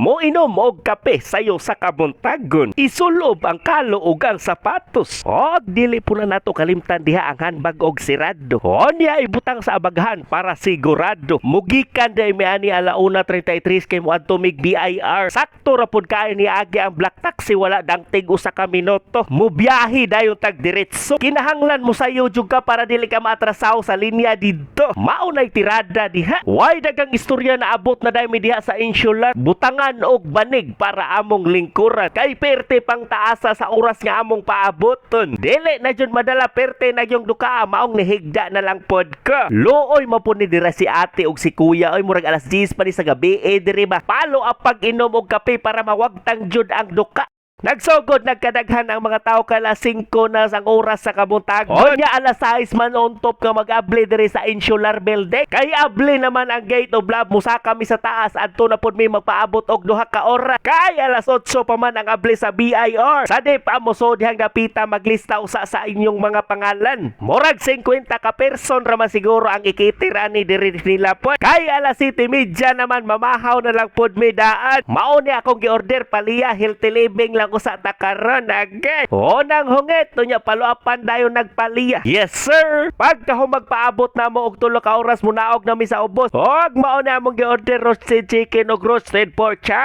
Moinom og kape sayo sa kabuntagon. Isulob ang kalo ug ang sapatos. Og dili po na nato kalimtan diha ang handbag og sirado. O niya ibutang sa abaghan para sigurado. Mugikan day may ani alauna 33 kay mo adto mig BIR. Sakto ra pud kay ni agi ang black taxi wala dang tig usa ka minuto. Mubiyahe dayon tag diretso. Kinahanglan mo sayo jud ka para dili ka maatrasaw sa linya didto. Maunay tirada diha. Way dagang istorya na abot na day mi diha sa insular. Butangan og banig para among lingkuran. Kay perte pang taasa sa oras nga among paaboton. Dili na jud madala perte na yung duka maong nihigda na lang pod ka. Looy mapuni dira si ate og si kuya oy murag alas 10 pa ni sa gabi diri ba. Palo ang pag-inom og kape para mawagtang jud ang duka. Nagsugod nagkadaghan ang mga tao kala 5 na sang oras sa kabuntagon. Nya alas 6 man on top nga mag-abli diri sa insular building. Kay abli naman ang gate of love musa kami sa taas adto na pud mi magpaabot og 2 ka oras. Kay alas 8 pa man ang abli sa BIR. Sa di pa mo so dihang dapita maglista usa sa inyong mga pangalan. Murag 50 ka person ra man siguro ang ikitirani diri nila po. Kay alas 7:30 naman mamahaw na lang pud mi daan. Mao ni akong gi-order paliya healthy living lang ko sa takaron agay. O nang hungit tunya paluapan dayon nagpaliya. Yes sir. Pagka magpaabot na mo og 3 ka oras munaog nami sa ubos. Og mao na among gi-order roasted chicken og roasted pork chop.